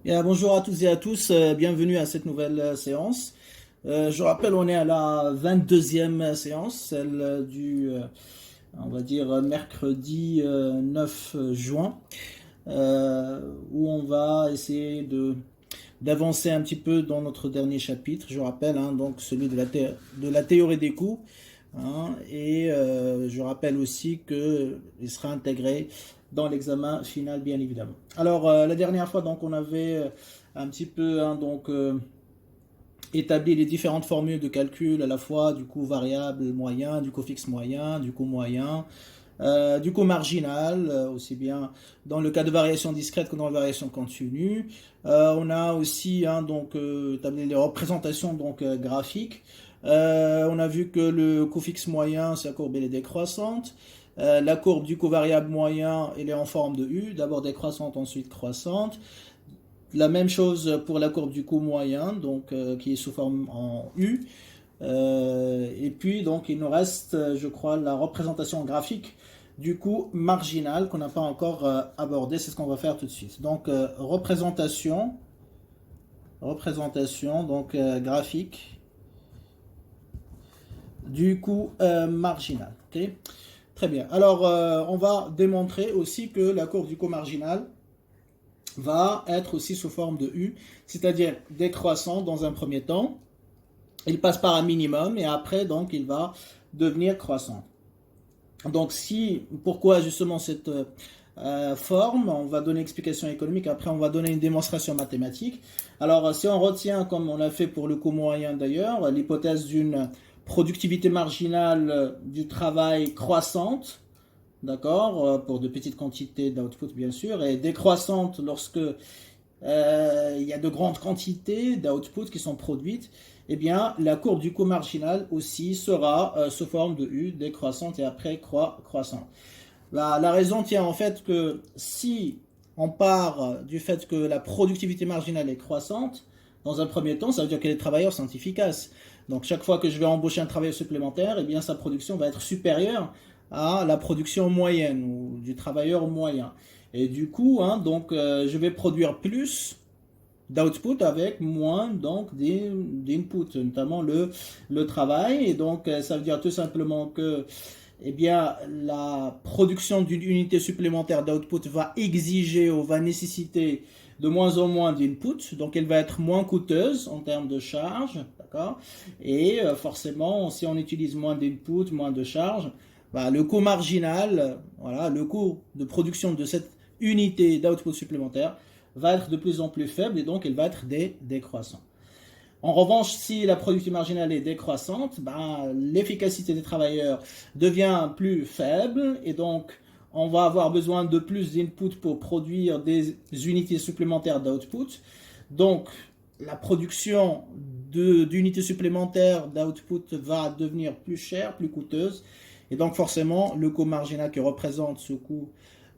Bien, bonjour à toutes et à tous, bienvenue à cette nouvelle séance. Je rappelle, on est à la 22e séance, celle on va dire, mercredi 9 juin, où on va essayer d'avancer un petit peu dans notre dernier chapitre. Je rappelle, hein, donc celui de la théorie des coûts. Hein, et je rappelle aussi qu'il sera intégré dans l'examen final, bien évidemment. Alors, la dernière fois, donc, on avait un petit peu établi les différentes formules de calcul, à la fois du coût variable moyen, du coût fixe moyen, du coût moyen, du coût marginal, aussi bien dans le cas de variation discrète que dans la variation continue. On a aussi établi les représentations graphiques. On a vu que le coût fixe moyen, sa courbe elle est décroissante. La courbe du coût variable moyen, elle est en forme de U, d'abord décroissante, ensuite croissante. La même chose pour la courbe du coût moyen, qui est sous forme en U. Et puis, donc, il nous reste, je crois, la représentation graphique du coût marginal qu'on n'a pas encore abordé. C'est ce qu'on va faire tout de suite. Donc, représentation graphique du coût marginal. Okay. Très bien. Alors, on va démontrer aussi que la courbe du coût marginal va être aussi sous forme de U, c'est-à-dire décroissant dans un premier temps. Il passe par un minimum et après, donc, il va devenir croissant. Donc, pourquoi justement cette forme? On va donner explication économique, après on va donner une démonstration mathématique. Alors, si on retient, comme on l'a fait pour le coût moyen d'ailleurs, l'hypothèse d'une productivité marginale du travail croissante, d'accord, pour de petites quantités d'output bien sûr, et décroissante lorsque il y a de grandes quantités d'output qui sont produites, eh bien la courbe du coût marginal aussi sera sous forme de U, décroissante et après croissante. La raison tient en fait que si on part du fait que la productivité marginale est croissante, dans un premier temps, ça veut dire que les travailleurs sont efficaces. Donc chaque fois que je vais embaucher un travailleur supplémentaire, eh bien sa production va être supérieure à la production moyenne ou du travailleur moyen. Et du coup, je vais produire plus d'output avec moins d'input, notamment le travail. Et donc, ça veut dire tout simplement que eh bien, la production d'une unité supplémentaire d'output va exiger ou va nécessiter de moins en moins d'input, donc elle va être moins coûteuse en termes de charge, d'accord. Et forcément, si on utilise moins d'input, moins de charge, bah, le coût marginal, voilà, le coût de production de cette unité d'output supplémentaire va être de plus en plus faible et donc elle va être décroissante. En revanche, si la productivité marginale est décroissante, ben, l'efficacité des travailleurs devient plus faible et donc on va avoir besoin de plus d'input pour produire des unités supplémentaires d'output. Donc la production d'unités supplémentaires d'output va devenir plus chère, plus coûteuse. Et donc forcément, le coût marginal qui représente ce coût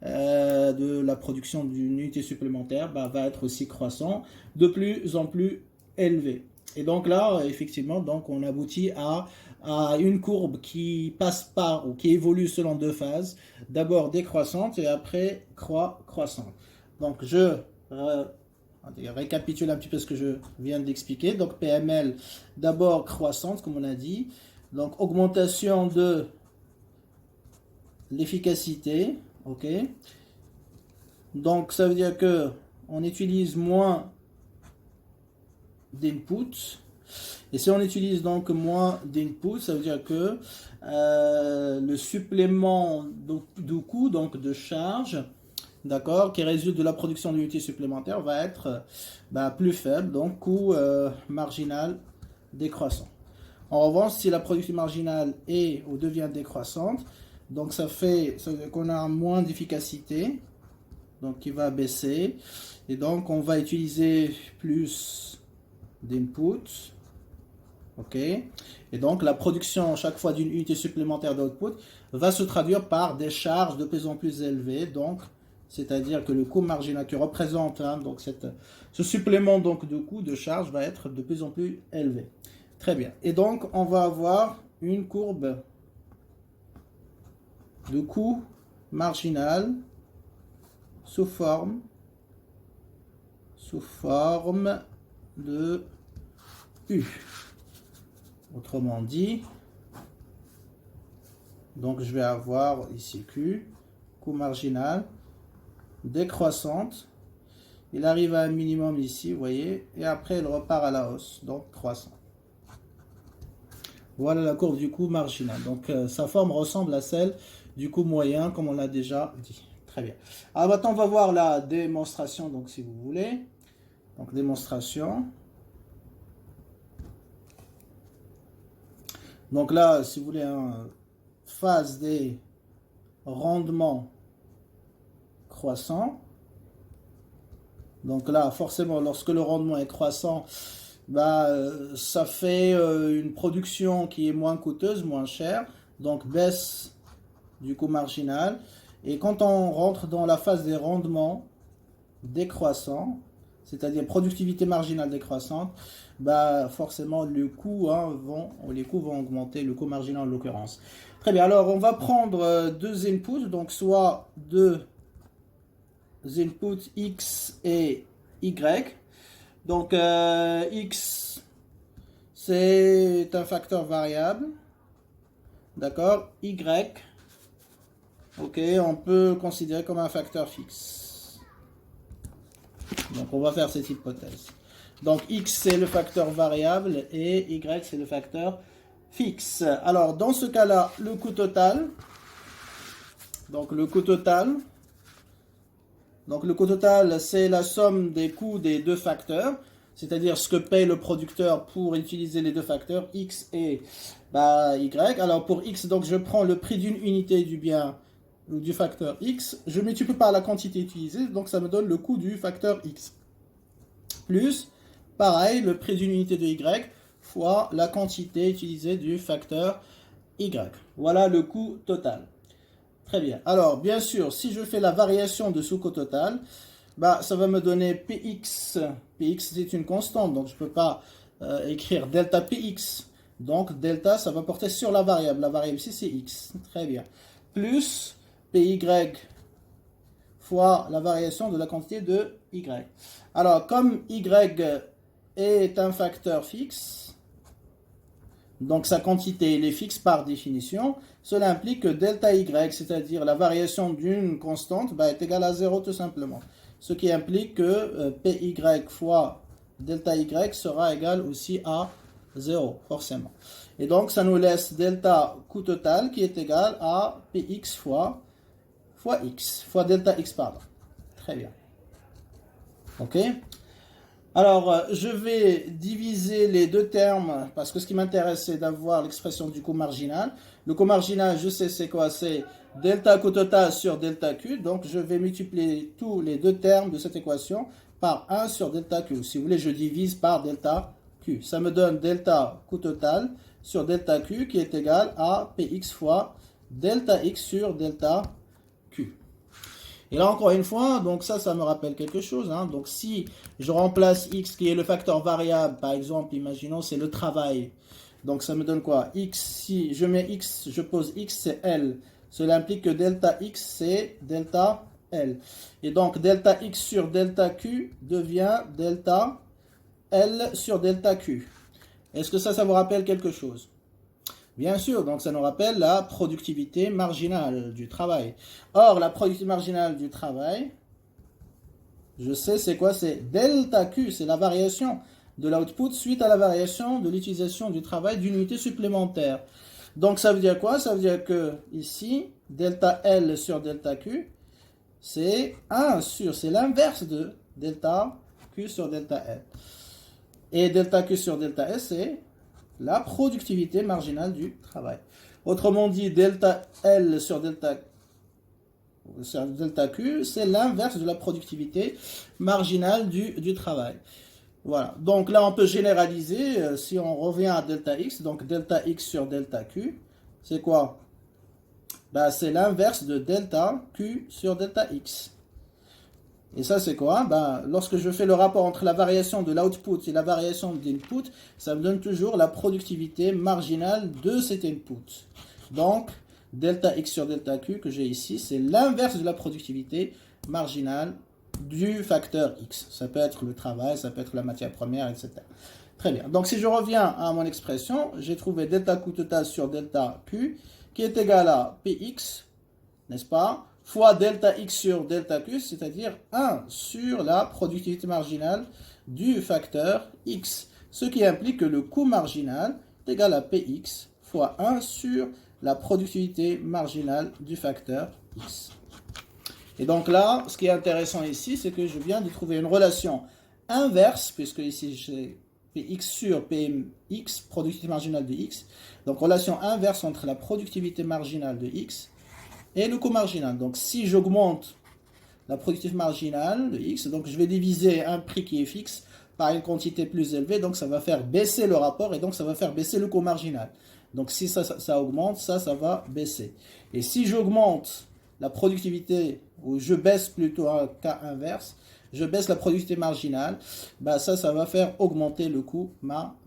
de la production d'une unité supplémentaire va être aussi croissant, de plus en plus élevé. Et donc là, effectivement, donc on aboutit à une courbe qui passe par ou qui évolue selon deux phases. D'abord décroissante et après croissante. Donc je récapitule un petit peu ce que je viens d'expliquer. Donc PML d'abord croissante, comme on a dit. Donc augmentation de l'efficacité, ok. Donc ça veut dire que on utilise moins d'input. Et si on utilise donc moins d'input, ça veut dire que le supplément de coût, donc de charge, d'accord, qui résulte de la production d'unités supplémentaires, va être plus faible, donc coût marginal décroissant. En revanche, si la production marginale est ou devient décroissante, donc ça veut dire qu'on a moins d'efficacité, donc qui va baisser, et donc on va utiliser plus d'input, ok, et donc la production chaque fois d'une unité supplémentaire d'output va se traduire par des charges de plus en plus élevées, donc c'est-à-dire que le coût marginal qui représente ce supplément donc de coût de charge va être de plus en plus élevé. Très bien, et donc on va avoir une courbe de coût marginal sous forme sous forme de U. Autrement dit, donc je vais avoir ici Q, coût marginal, décroissante. Il arrive à un minimum ici, vous voyez, et après il repart à la hausse, donc croissant. Voilà la courbe du coût marginal. Donc sa forme ressemble à celle du coût moyen, comme on l'a déjà dit. Très bien. Alors maintenant, on va voir la démonstration, donc si vous voulez. Donc démonstration. Donc là, si vous voulez, phase des rendements croissants. Donc là, forcément, lorsque le rendement est croissant, ça fait une production qui est moins coûteuse, moins chère. Donc baisse du coût marginal. Et quand on rentre dans la phase des rendements décroissants, c'est-à-dire productivité marginale décroissante, forcément les coûts vont augmenter, le coût marginal en l'occurrence. Très bien, alors on va prendre deux inputs, donc soit deux inputs X et Y. Donc X c'est un facteur variable, d'accord, Y, ok, on peut considérer comme un facteur fixe. Donc on va faire cette hypothèse. Donc X c'est le facteur variable et Y c'est le facteur fixe. Alors dans ce cas-là, le coût total, donc le coût total c'est la somme des coûts des deux facteurs, c'est-à-dire ce que paye le producteur pour utiliser les deux facteurs X et Y. Alors pour X, donc je prends le prix d'une unité du bien ou du facteur X, je multiplie par la quantité utilisée, donc ça me donne le coût du facteur X. Plus, pareil, le prix d'une unité de Y fois la quantité utilisée du facteur Y. Voilà le coût total. Très bien. Alors, bien sûr, si je fais la variation de ce coût total, ça va me donner Px. Px, c'est une constante, donc je ne peux pas écrire delta Px. Donc, delta, ça va porter sur la variable. La variable ici, c'est X. Très bien. Plus Py fois la variation de la quantité de Y. Alors, comme Y est un facteur fixe, donc sa quantité elle est fixe par définition, cela implique que delta Y, c'est-à-dire la variation d'une constante, est égale à 0 tout simplement. Ce qui implique que Py fois delta Y sera égal aussi à 0, forcément. Et donc ça nous laisse delta coût total qui est égal à Px fois X, fois delta X, pardon. Très bien. Ok. Alors, je vais diviser les deux termes, parce que ce qui m'intéresse, c'est d'avoir l'expression du coût marginal. Le coût marginal, je sais c'est quoi, c'est delta coût total sur delta Q. Donc, je vais multiplier tous les deux termes de cette équation par 1 sur delta Q. Si vous voulez, je divise par delta Q. Ça me donne delta coût total sur delta Q qui est égal à Px fois delta X sur delta Q. Et là, encore une fois, donc ça me rappelle quelque chose. Donc, si je remplace X, qui est le facteur variable, par exemple, imaginons, c'est le travail. Donc, ça me donne quoi? X, si je mets X, je pose X, c'est L. Cela implique que delta X, c'est delta L. Et donc, delta X sur delta Q devient delta L sur delta Q. Est-ce que ça vous rappelle quelque chose? Bien sûr, donc ça nous rappelle la productivité marginale du travail. Or, la productivité marginale du travail, je sais c'est quoi? C'est delta Q, c'est la variation de l'output suite à la variation de l'utilisation du travail d'une unité supplémentaire. Donc ça veut dire quoi? Ça veut dire que ici, delta L sur delta Q, c'est 1 sur, c'est l'inverse de delta Q sur delta L. Et delta Q sur delta S, c'est la productivité marginale du travail. Autrement dit, delta L sur delta Q, c'est l'inverse de la productivité marginale du travail. Voilà. Donc là, on peut généraliser, si on revient à delta X, donc delta X sur delta Q, c'est quoi? C'est l'inverse de delta Q sur delta X. Et ça, c'est quoi? Lorsque je fais le rapport entre la variation de l'output et la variation de l'input, ça me donne toujours la productivité marginale de cet input. Donc, delta X sur delta Q que j'ai ici, c'est l'inverse de la productivité marginale du facteur X. Ça peut être le travail, ça peut être la matière première, etc. Très bien. Donc, si je reviens à mon expression, j'ai trouvé delta coût total sur delta Q qui est égal à Px, n'est-ce pas, fois delta X sur delta Q, c'est-à-dire 1 sur la productivité marginale du facteur X. Ce qui implique que le coût marginal est égal à Px fois 1 sur la productivité marginale du facteur X. Et donc là, ce qui est intéressant ici, c'est que je viens de trouver une relation inverse, puisque ici j'ai Px sur Pmx, productivité marginale de X. Donc relation inverse entre la productivité marginale de X et le coût marginal. Donc si j'augmente la productivité marginale de X, donc je vais diviser un prix qui est fixe par une quantité plus élevée, donc ça va faire baisser le rapport et donc ça va faire baisser le coût marginal. Donc si ça augmente, ça va baisser. Et si j'augmente la productivité, ou je baisse plutôt un cas inverse, je baisse la productivité marginale, bah ça va faire augmenter le coût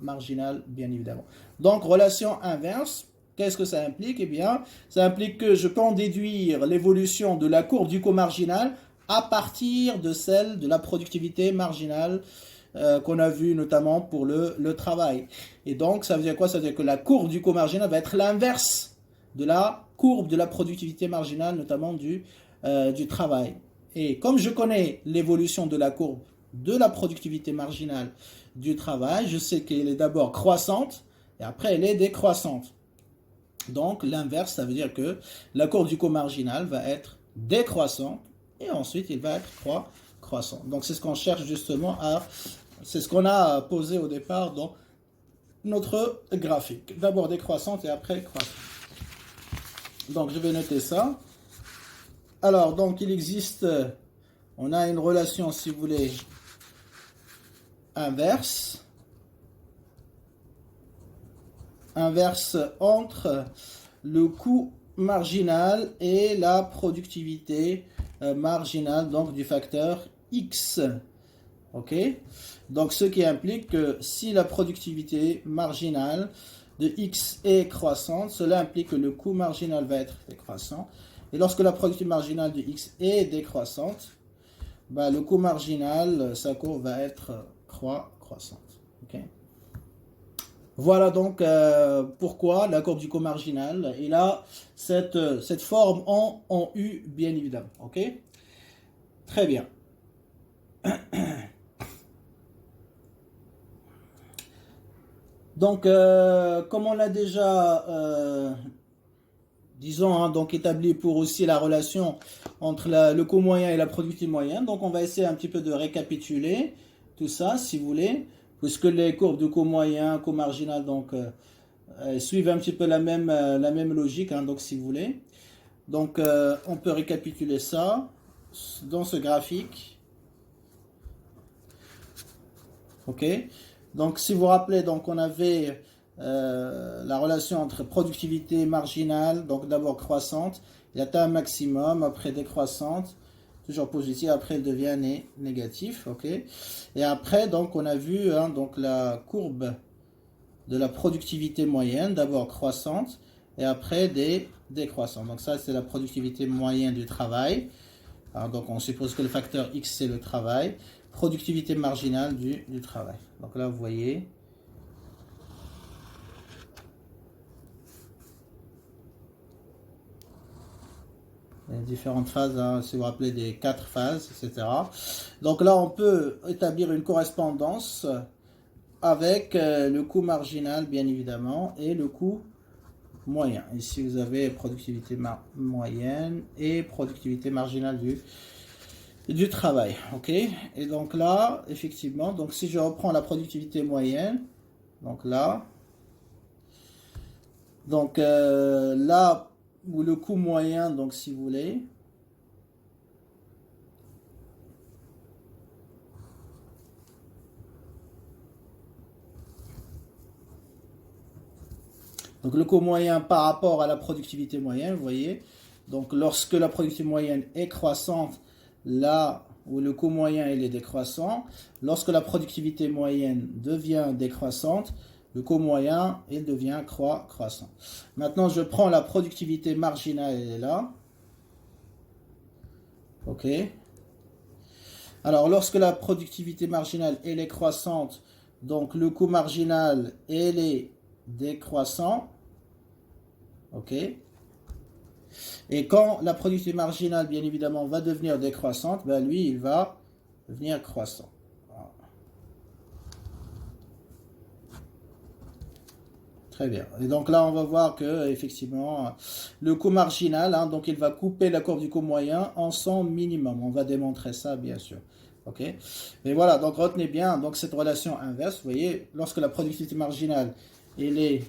marginal, bien évidemment. Donc relation inverse, qu'est-ce que ça implique? Eh bien, ça implique que je peux en déduire l'évolution de la courbe du coût marginal à partir de celle de la productivité marginale qu'on a vu notamment pour le travail. Et donc, ça veut dire quoi? Ça veut dire que la courbe du coût marginal va être l'inverse de la courbe de la productivité marginale, notamment du travail. Et comme je connais l'évolution de la courbe de la productivité marginale du travail, je sais qu'elle est d'abord croissante et après elle est décroissante. Donc l'inverse, ça veut dire que la courbe du coût marginal va être décroissante et ensuite il va être croissant. Donc c'est ce qu'on cherche justement c'est ce qu'on a posé au départ dans notre graphique. D'abord décroissante et après croissante. Donc je vais noter ça. Alors donc il existe, on a une relation si vous voulez inverse entre le coût marginal et la productivité marginale donc du facteur X. Ok? Donc ce qui implique que si la productivité marginale de X est croissante, cela implique que le coût marginal va être décroissant. Et lorsque la productivité marginale de X est décroissante, bah, le coût marginal, sa courbe va être croissante. Okay? Voilà donc pourquoi la courbe du coût marginal, il a cette forme en U, bien évidemment. Ok? Très bien. Donc, comme on l'a déjà, disons, hein, donc établi pour aussi la relation entre le coût moyen et la productivité moyenne, donc on va essayer un petit peu de récapituler tout ça, si vous voulez, puisque les courbes de coût moyen, coût marginal, donc suivent un petit peu la même logique, hein, donc si vous voulez. Donc, on peut récapituler ça dans ce graphique. Ok? Donc, si vous vous rappelez, donc, on avait la relation entre productivité marginale, donc d'abord croissante, il atteint un maximum, après décroissante, toujours positive, après elle devient négatif. Ok? Et après, donc, on a vu hein, donc, la courbe de la productivité moyenne, d'abord croissante, et après décroissante. Donc, ça, c'est la productivité moyenne du travail. Alors, donc, on suppose que le facteur X, c'est le travail. Productivité marginale du travail. Donc là, vous voyez. Il y a différentes phases, hein, si vous vous rappelez des 4 phases, etc. Donc là, on peut établir une correspondance avec le coût marginal, bien évidemment, et le coût moyen. Ici, vous avez productivité moyenne et productivité marginale du travail, ok? Et donc là, effectivement, donc si je reprends la productivité moyenne, donc là, là où le coût moyen, donc si vous voulez, donc le coût moyen par rapport à la productivité moyenne, vous voyez, donc lorsque la productivité moyenne est croissante, là où le coût moyen il est décroissant, lorsque la productivité moyenne devient décroissante, le coût moyen il devient croissant. Maintenant, je prends la productivité marginale, elle est là. Ok. Alors, lorsque la productivité marginale elle est croissante, donc le coût marginal elle est décroissant. OK? Et quand la productivité marginale, bien évidemment, va devenir décroissante, ben lui, il va devenir croissant. Très bien. Et donc là, on va voir que effectivement, le coût marginal, hein, donc il va couper la courbe du coût moyen en son minimum. On va démontrer ça, bien sûr. OK? Mais voilà, donc retenez bien donc cette relation inverse. Vous voyez, lorsque la productivité marginale, elle est,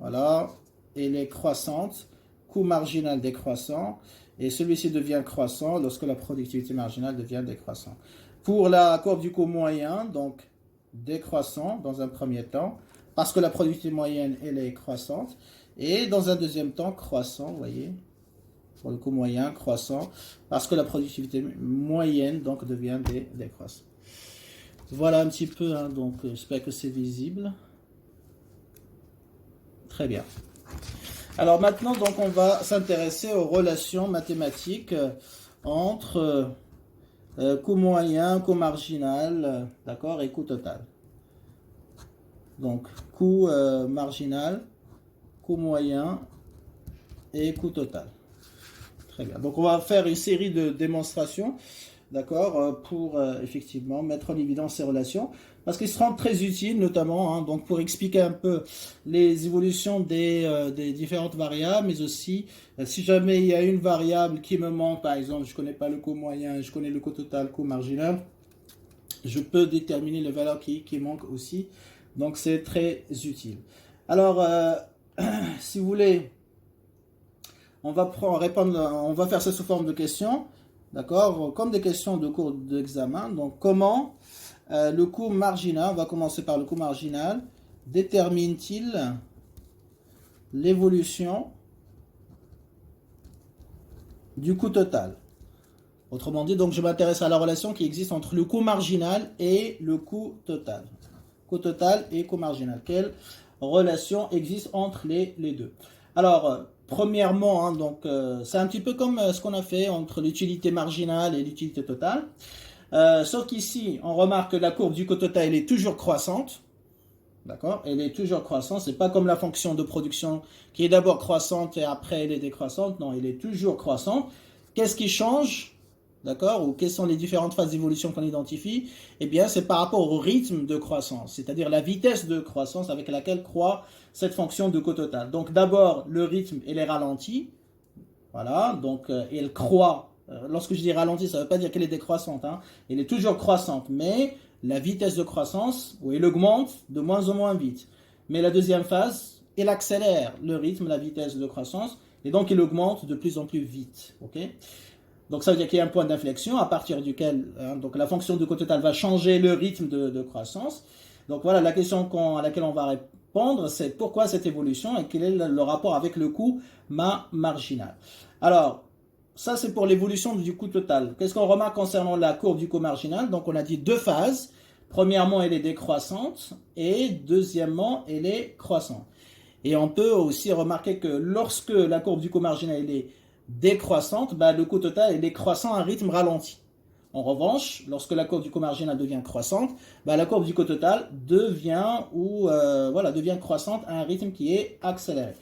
voilà, elle est croissante, coût marginal décroissant, et celui-ci devient croissant lorsque la productivité marginale devient décroissant. Pour la courbe du coût moyen, donc décroissant dans un premier temps, parce que la productivité moyenne, elle est croissante, et dans un deuxième temps, croissant, vous voyez, pour le coût moyen, croissant, parce que la productivité moyenne, donc, devient décroissante. Voilà un petit peu, hein, donc, j'espère que c'est visible. Très bien. Alors maintenant, donc, on va s'intéresser aux relations mathématiques entre coût moyen, coût marginal, d'accord, et coût total. Donc, coût marginal, coût moyen et coût total. Très bien. Donc, on va faire une série de démonstrations, d'accord, pour effectivement mettre en évidence ces relations, parce qu'ils seront très utiles, notamment, hein, donc pour expliquer un peu les évolutions des différentes variables, mais aussi, si jamais il y a une variable qui me manque, par exemple, je ne connais pas le coût moyen, je connais le coût total, coût marginal, je peux déterminer les valeurs qui manquent aussi. Donc, c'est très utile. Alors, si vous voulez, on va faire ça sous forme de questions, d'accord, comme des questions de cours d'examen. Donc, comment le coût marginal, on va commencer par le coût marginal, détermine-t-il l'évolution du coût total? Autrement dit, donc je m'intéresse à la relation qui existe entre le coût marginal et le coût total. Coût total et coût marginal. Quelle relation existe entre les deux? Alors, premièrement, hein, donc c'est un petit peu comme ce qu'on a fait entre l'utilité marginale et l'utilité totale. Sauf qu'ici, on remarque que la courbe du coût total elle est toujours croissante. D'accord? Elle est toujours croissante. C'est pas comme la fonction de production qui est d'abord croissante et après elle est décroissante. Non, elle est toujours croissante. Qu'est-ce qui change? D'accord? Ou quelles sont les différentes phases d'évolution qu'on identifie? Eh bien, c'est par rapport au rythme de croissance, c'est-à-dire la vitesse de croissance avec laquelle croît cette fonction de coût total. Donc, d'abord, le rythme, il est ralenti. Voilà, donc elle croît. Lorsque je dis ralenti, ça ne veut pas dire qu'elle est décroissante. Hein. Elle est toujours croissante, mais la vitesse de croissance, oui, elle augmente de moins en moins vite. Mais la deuxième phase, elle accélère le rythme, la vitesse de croissance, et donc il augmente de plus en plus vite. Okay? Donc ça veut dire qu'il y a un point d'inflexion à partir duquel donc la fonction de coût total va changer le rythme de croissance. Donc voilà la question à laquelle on va répondre, c'est pourquoi cette évolution et quel est le rapport avec le coût marginal. Alors, ça c'est pour l'évolution du coût total. Qu'est-ce qu'on remarque concernant la courbe du coût marginal? Donc on a dit deux phases. Premièrement, elle est décroissante et deuxièmement, elle est croissante. Et on peut aussi remarquer que lorsque la courbe du coût marginal est décroissante, le coût total est décroissant à un rythme ralenti. En revanche, lorsque la courbe du coût marginal devient croissante, la courbe du coût total devient croissante à un rythme qui est accéléré.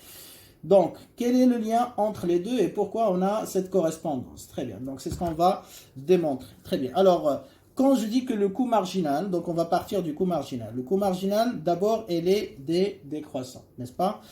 Donc, quel est le lien entre les deux et pourquoi on a cette correspondance? Très bien, donc c'est ce qu'on va démontrer. Très bien, alors, quand je dis que le coût marginal, donc on va partir du coût marginal. Le coût marginal, d'abord, il est décroissant, n'est-ce pas?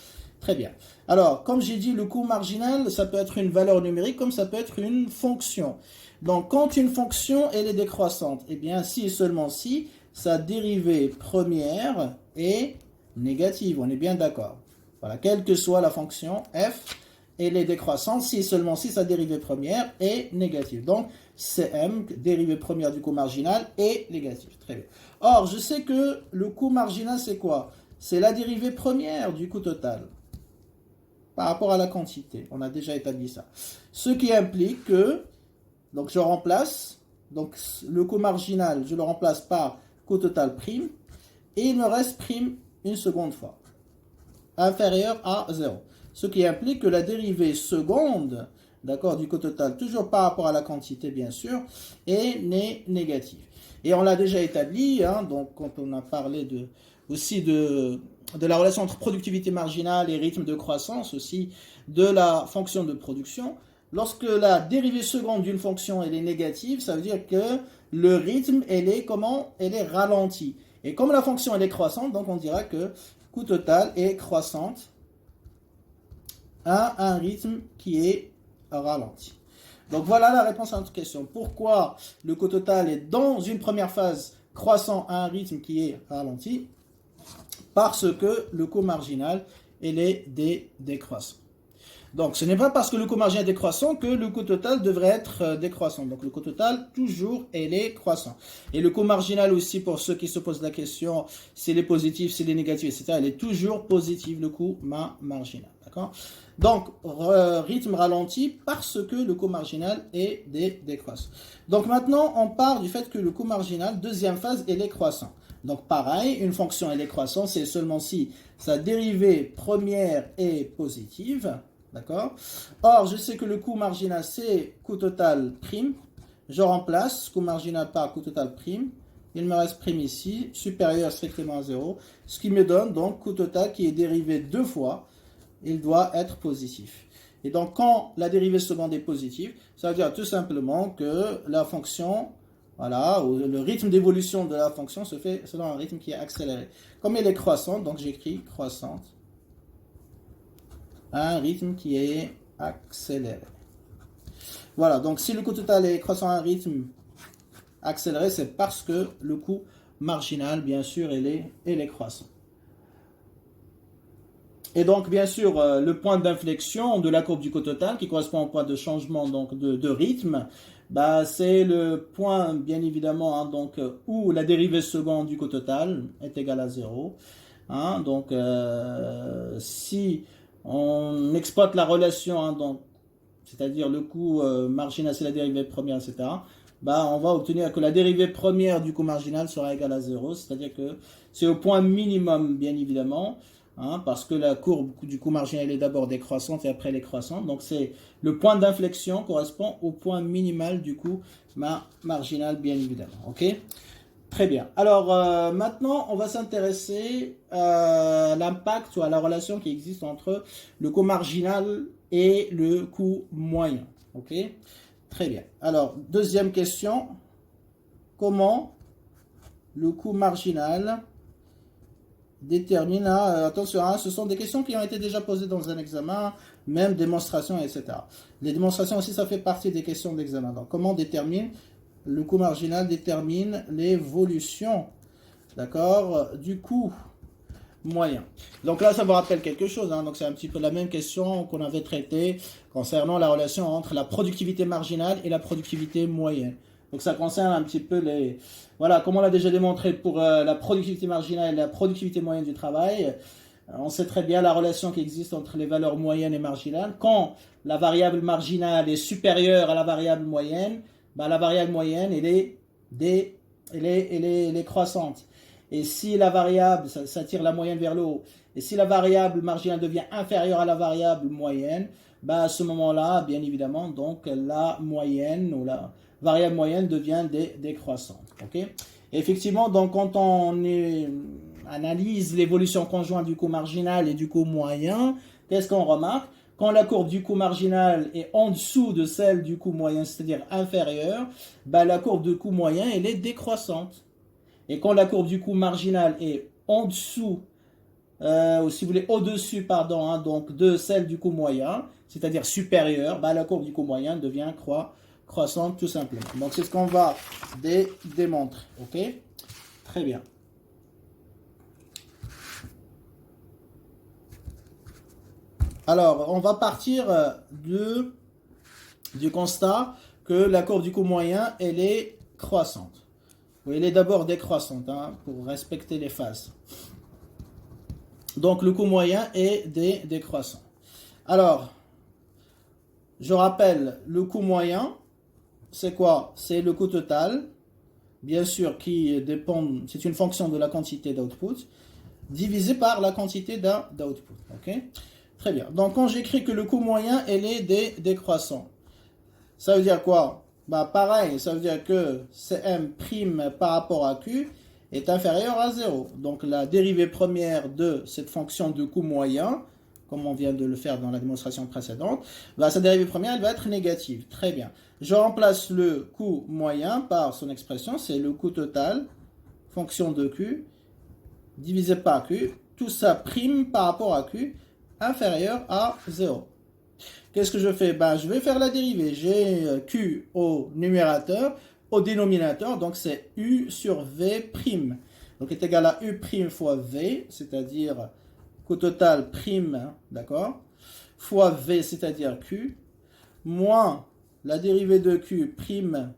Très bien. Alors, comme j'ai dit, le coût marginal, ça peut être une valeur numérique comme ça peut être une fonction. Donc, quand une fonction, elle est décroissante, eh bien, si et seulement si, sa dérivée première est négative. On est bien d'accord. Voilà, quelle que soit la fonction f, elle est décroissante si et seulement si sa dérivée première est négative. Donc, Cm, dérivée première du coût marginal, est négative. Très bien. Or, je sais que le coût marginal, c'est quoi? C'est la dérivée première du coût total par rapport à la quantité. On a déjà établi ça. Ce qui implique que, donc je remplace, donc le coût marginal, je le remplace par coût total prime, et il me reste prime une seconde fois, inférieur à 0. Ce qui implique que la dérivée seconde d'accord, du coût total, toujours par rapport à la quantité, bien sûr, est négatif. Et on l'a déjà établi, hein, donc quand on a parlé aussi de la relation entre productivité marginale et rythme de croissance, aussi de la fonction de production. Lorsque la dérivée seconde d'une fonction elle est négative, ça veut dire que le rythme elle est comment? Elle est ralentie. Et comme la fonction elle est croissante, donc on dira que coût total est croissante à un rythme qui est ralenti. Donc voilà la réponse à notre question. Pourquoi le coût total est dans une première phase croissant à un rythme qui est ralenti? Parce que le coût marginal il est décroissant. Donc ce n'est pas parce que le coût marginal est décroissant que le coût total devrait être décroissant. Donc le coût total, toujours, il est croissant. Et le coût marginal aussi, pour ceux qui se posent la question, s'il est positif, s'il est négatif, etc., il est toujours positif, le coût marginal. D'accord? Donc, rythme ralenti parce que le coût marginal est décroissant. Donc maintenant, on part du fait que le coût marginal, deuxième phase, il est croissant. Donc pareil, une fonction elle est croissante, c'est seulement si sa dérivée première est positive. D'accord? Or, je sais que le coût marginal, c'est coût total prime. Je remplace coût marginal par coût total prime. Il me reste prime ici, supérieur strictement à 0. Ce qui me donne donc coût total qui est dérivé deux fois. Il doit être positif. Et donc, quand la dérivée seconde est positive, ça veut dire tout simplement que la fonction, voilà, ou le rythme d'évolution de la fonction se fait selon un rythme qui est accéléré. Comme elle est croissante, donc j'écris croissante. Un rythme qui est accéléré. Voilà, donc si le coût total est croissant à un rythme accéléré, c'est parce que le coût marginal, bien sûr, il est croissant. Et donc, bien sûr, le point d'inflexion de la courbe du coût total, qui correspond au point de changement donc, de rythme, bah, c'est le point, bien évidemment, hein, donc, où la dérivée seconde du coût total est égale à 0. Hein, donc, si on exploite la relation, hein, donc, c'est-à-dire le coût marginal, c'est la dérivée première, etc., bah, on va obtenir que la dérivée première du coût marginal sera égale à 0, c'est-à-dire que c'est au point minimum, bien évidemment, hein, parce que la courbe du coût marginal est d'abord décroissante et après elle est croissante. Donc, c'est le point d'inflexion correspond au point minimal du coût marginal, bien évidemment. OK? Très bien. Alors, maintenant, on va s'intéresser à l'impact ou à la relation qui existe entre le coût marginal et le coût moyen. OK? Très bien. Alors, deuxième question. Comment le coût marginal détermine... attention, hein, ce sont des questions qui ont été déjà posées dans un examen, même démonstration, etc. Les démonstrations aussi, ça fait partie des questions d'examen. Donc, comment détermine... Le coût marginal détermine l'évolution, d'accord, du coût moyen. Donc là, ça vous rappelle quelque chose. Hein, donc c'est un petit peu la même question qu'on avait traitée concernant la relation entre la productivité marginale et la productivité moyenne. Donc ça concerne un petit peu les... Voilà, comme on l'a déjà démontré pour la productivité marginale et la productivité moyenne du travail, on sait très bien la relation qui existe entre les valeurs moyennes et marginales. Quand la variable marginale est supérieure à la variable moyenne, bah, la variable moyenne, elle est croissante. Et si la variable, ça tire la moyenne vers le haut, et si la variable marginale devient inférieure à la variable moyenne, bah, à ce moment-là, bien évidemment, donc la moyenne ou la variable moyenne devient décroissante. Okay? Et effectivement, donc, quand on analyse l'évolution conjointe du coût marginal et du coût moyen, qu'est-ce qu'on remarque? Quand la courbe du coût marginal est en dessous de celle du coût moyen, c'est-à-dire inférieure, bah, la courbe du coût moyen, elle est décroissante. Et quand la courbe du coût marginal est en dessous, ou si vous voulez au-dessus, pardon, hein, donc de celle du coût moyen, c'est-à-dire supérieure, bah, la courbe du coût moyen devient croissante tout simplement. Donc c'est ce qu'on va démontrer. Ok? Très bien. Alors, on va partir du constat que la courbe du coût moyen, elle est croissante. Oui, elle est d'abord décroissante, hein, pour respecter les phases. Donc, le coût moyen est décroissant. Alors, je rappelle, le coût moyen, c'est quoi? C'est le coût total, bien sûr, qui dépend, c'est une fonction de la quantité d'output, divisé par la quantité d'output. Ok? Très bien. Donc, quand j'écris que le coût moyen, elle est décroissant, Ça veut dire quoi? Bah, pareil, ça veut dire que Cm' par rapport à Q est inférieur à 0. Donc la dérivée première de cette fonction de coût moyen, comme on vient de le faire dans la démonstration précédente, bah, sa dérivée première elle va être négative. Très bien. Je remplace le coût moyen par son expression, c'est le coût total, fonction de Q, divisé par Q, tout ça prime par rapport à Q, inférieur à 0. Qu'est-ce que je fais? Ben, je vais faire la dérivée. J'ai Q au numérateur, au dénominateur, donc c'est U sur V'. Donc est égal à U' fois V, c'est-à-dire coût total prime, d'accord, fois V, c'est-à-dire Q, moins la dérivée de Q prime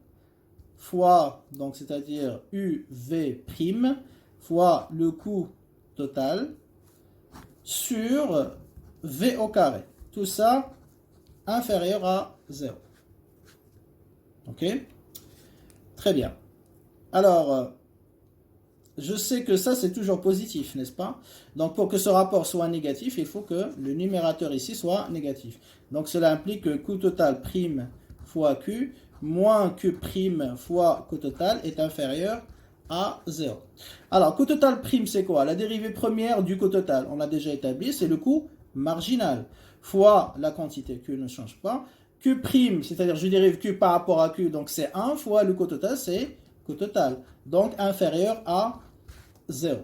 fois, donc c'est-à-dire UV', fois le coût total sur V au carré. Tout ça inférieur à 0. Ok? Très bien. Alors, je sais que ça, c'est toujours positif, n'est-ce pas? Donc, pour que ce rapport soit négatif, il faut que le numérateur ici soit négatif. Donc, cela implique que coût total prime fois Q moins Q prime fois coût total est inférieur à 0. Alors, coût total prime, c'est quoi? La dérivée première du coût total, on l'a déjà établi, c'est le coût marginal fois la quantité Q ne change pas. Q prime, c'est-à-dire je dérive Q par rapport à Q, donc c'est 1 fois le coût total, c'est coût total. Donc, inférieur à 0.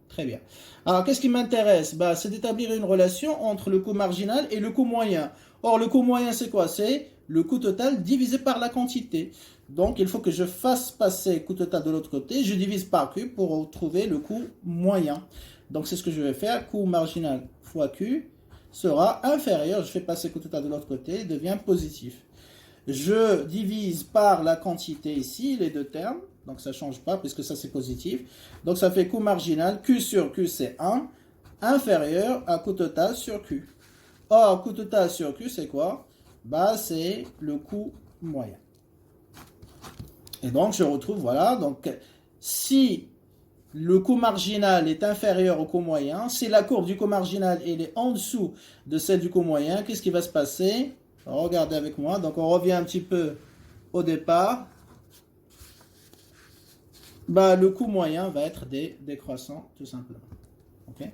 Très bien. Alors, qu'est-ce qui m'intéresse? Bah, c'est d'établir une relation entre le coût marginal et le coût moyen. Or, le coût moyen, c'est quoi? C'est le coût total divisé par la quantité. Donc, il faut que je fasse passer coût total de l'autre côté. Je divise par Q pour trouver le coût moyen. Donc, c'est ce que je vais faire. Coût marginal fois Q sera inférieur. Je fais passer coût total de l'autre côté. Il devient positif. Je divise par la quantité ici, les deux termes. Donc ça ne change pas puisque ça c'est positif. Donc ça fait coût marginal, Q sur Q c'est 1, inférieur à coût total sur Q. Or, coût total sur Q c'est quoi? Bah, c'est le coût moyen. Et donc je retrouve, voilà, donc si le coût marginal est inférieur au coût moyen, si la courbe du coût marginal elle est en dessous de celle du coût moyen, qu'est-ce qui va se passer? Alors, regardez avec moi, donc on revient un petit peu au départ. Bah, le coût moyen va être décroissant, tout simplement. Ok?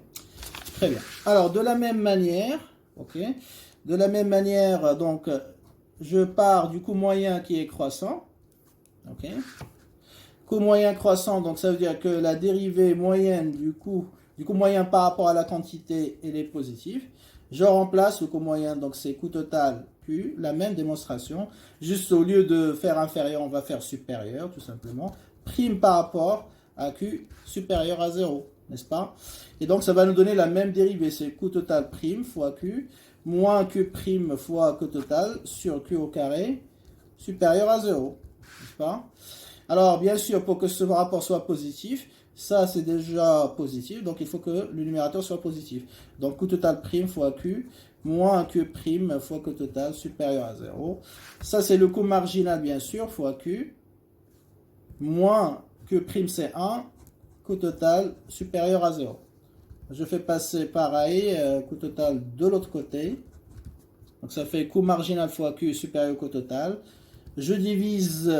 Très bien. Alors, de la même manière, ok, de la même manière, donc, je pars du coût moyen qui est croissant. Ok? Coût moyen croissant, donc ça veut dire que la dérivée moyenne du coût moyen par rapport à la quantité, elle est positive. Je remplace le coût moyen, donc c'est coût total Q, la même démonstration. Juste au lieu de faire inférieur, on va faire supérieur, tout simplement. Prime par rapport à Q supérieur à 0, n'est-ce pas? Et donc ça va nous donner la même dérivée, c'est coût total prime fois Q, moins Q prime fois coût total sur Q au carré supérieur à 0, n'est-ce pas? Alors, bien sûr, pour que ce rapport soit positif, ça c'est déjà positif, donc il faut que le numérateur soit positif. Donc, coût total prime fois Q, moins Q prime fois coût total supérieur à 0. Ça c'est le coût marginal, bien sûr, fois Q, moins Q prime c'est 1, coût total supérieur à 0. Je fais passer pareil, coût total de l'autre côté. Donc, ça fait coût marginal fois Q supérieur au coût total. Je divise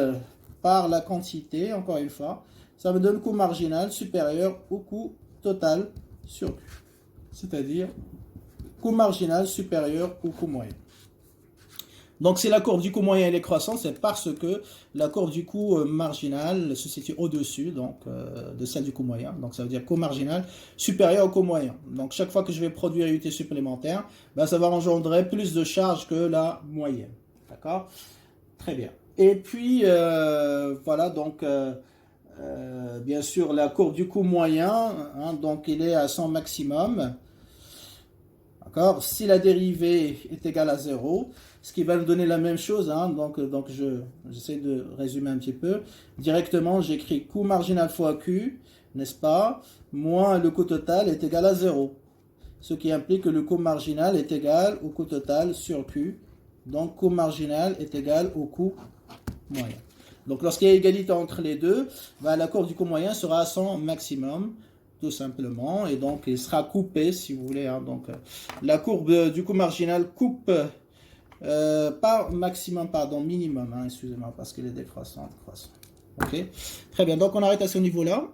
par la quantité, encore une fois, ça me donne coût marginal supérieur au coût total sur Q. C'est-à-dire coût marginal supérieur au coût moyen. Donc si la courbe du coût moyen elle est croissante, c'est parce que la courbe du coût marginal se situe au-dessus de celle du coût moyen. Donc ça veut dire coût marginal supérieur au coût moyen. Donc chaque fois que je vais produire une unité supplémentaire, ben, ça va engendrer plus de charges que la moyenne. D'accord? Très bien. Et puis, voilà, donc, bien sûr, la courbe du coût moyen, hein, donc il est à son maximum. D'accord? Si la dérivée est égale à 0, ce qui va nous donner la même chose, hein, donc j'essaie de résumer un petit peu. Directement, j'écris coût marginal fois Q, n'est-ce pas? Moins le coût total est égal à 0. Ce qui implique que le coût marginal est égal au coût total sur Q. Donc, coût marginal est égal au coût moyen. Donc, lorsqu'il y a égalité entre les deux, ben, la courbe du coût moyen sera à son maximum, tout simplement. Et donc, il sera coupé, si vous voulez. Hein. Donc, la courbe du coût marginal coupe Pas maximum, pardon, minimum, hein, excusez-moi, parce que les décroissants croissent. Ok, très bien, donc on arrête à ce niveau-là.